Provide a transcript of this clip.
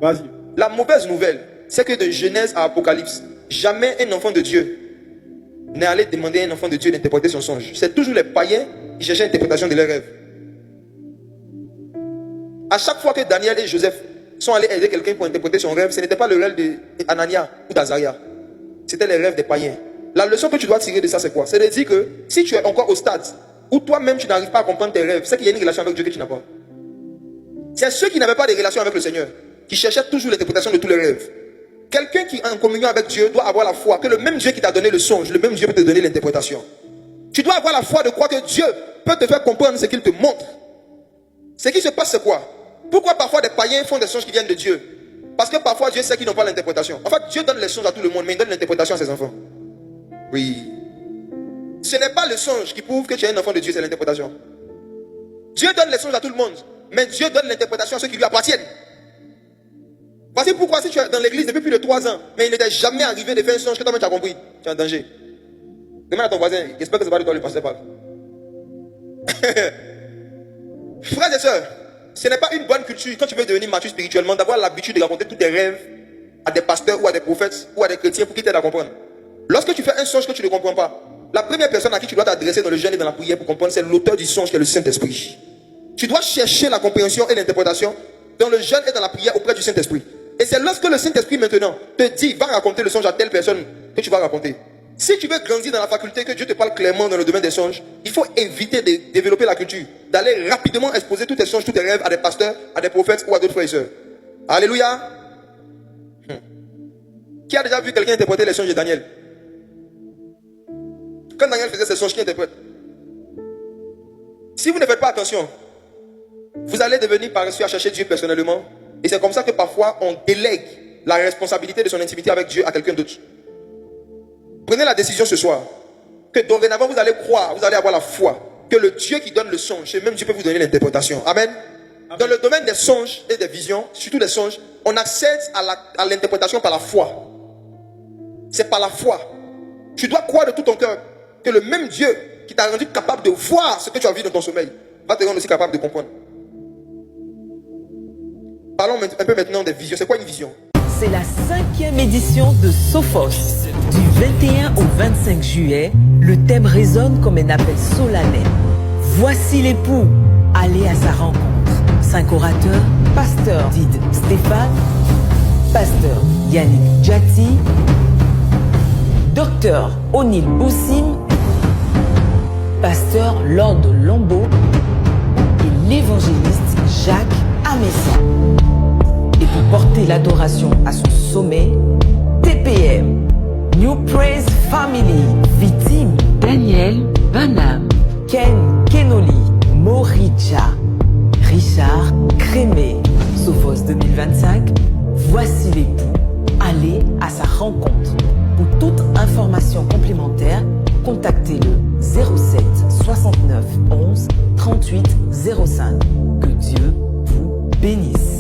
Vas-y. La mauvaise nouvelle, c'est que de Genèse à Apocalypse, jamais un enfant de Dieu n'est allé demander à un enfant de Dieu d'interpréter son songe. C'est toujours les païens qui cherchaient l'interprétation de leurs rêves. À chaque fois que Daniel et Joseph sont allés aider quelqu'un pour interpréter son rêve, ce n'était pas le rêve d'Anania ou d'Azaria. C'était les rêves des païens. La leçon que tu dois tirer de ça, c'est quoi? C'est de dire que si tu es encore au stade où toi-même tu n'arrives pas à comprendre tes rêves, c'est qu'il y a une relation avec Dieu que tu n'as pas. C'est ceux qui n'avaient pas de relation avec le Seigneur, qui cherchaient toujours l'interprétation de tous les rêves. Quelqu'un qui est en communion avec Dieu doit avoir la foi que le même Dieu qui t'a donné le songe, le même Dieu peut te donner l'interprétation. Tu dois avoir la foi de croire que Dieu peut te faire comprendre ce qu'il te montre. Ce qui se passe, c'est quoi? Pourquoi parfois des païens font des songes qui viennent de Dieu? Parce que parfois Dieu sait qu'ils n'ont pas l'interprétation. En fait, Dieu donne les songes à tout le monde, mais il donne l'interprétation à ses enfants. Oui. Ce n'est pas le songe qui prouve que tu es un enfant de Dieu, c'est l'interprétation. Dieu donne les songes à tout le monde, mais Dieu donne l'interprétation à ceux qui lui appartiennent. Voici pourquoi si tu es dans l'église depuis plus de 3 ans, mais il ne t'est jamais arrivé de faire un songe que toi-même tu as compris, tu es en danger. Demande à ton voisin, j'espère que ce n'est pas de toi le pasteur parle. Frères et sœurs, ce n'est pas une bonne culture, quand tu veux devenir mature spirituellement, d'avoir l'habitude de raconter tous tes rêves à des pasteurs ou à des prophètes ou à des chrétiens pour qu'ils t'aident à comprendre. Lorsque tu fais un songe que tu ne comprends pas, la première personne à qui tu dois t'adresser dans le jeûne et dans la prière pour comprendre, c'est l'auteur du songe qui est le Saint-Esprit. Tu dois chercher la compréhension et l'interprétation dans le jeûne et dans la prière auprès du Saint-Esprit. Et c'est lorsque le Saint-Esprit maintenant te dit, va raconter le songe à telle personne que tu vas raconter. Si tu veux grandir dans la faculté, que Dieu te parle clairement dans le domaine des songes, il faut éviter de développer la culture, d'aller rapidement exposer tous tes songes, tous tes rêves à des pasteurs, à des prophètes ou à d'autres frères et sœurs. Alléluia. Qui a déjà vu quelqu'un interpréter les songes de Daniel? Quand Daniel faisait ses songes, qui interprète? Si vous ne faites pas attention, vous allez devenir paresseux à chercher Dieu personnellement. Et c'est comme ça que parfois on délègue la responsabilité de son intimité avec Dieu à quelqu'un d'autre. Prenez la décision ce soir que dorénavant vous allez croire, vous allez avoir la foi que le Dieu qui donne le songe, c'est même Dieu peut vous donner l'interprétation. Amen. Dans le domaine des songes et des visions, surtout des songes, on accède à l'interprétation par la foi. C'est par la foi. Tu dois croire de tout ton cœur que le même Dieu qui t'a rendu capable de voir ce que tu as vu dans ton sommeil va te rendre aussi capable de comprendre. Parlons un peu maintenant des visions. C'est quoi une vision? C'est la 5e édition de Sophos. Du 21 au 25 juillet, le thème résonne comme un appel solennel. Voici l'époux, allez à sa rencontre. 5 orateurs, pasteur Did Stéphane, pasteur Yannick Djati, docteur Onil Boussim, pasteur Lord Lambeau et l'évangéliste Jacques Amessa. Et pour porter l'adoration à son sommet, TPM, New Praise Family, Victime, Daniel Banham, Ken Kenoli, Moricha, Richard Crémé, Sophos 2025, voici l'époux, allez à sa rencontre. Pour toute information complémentaire, contactez le 07 69 11 38 05. Que Dieu vous bénisse.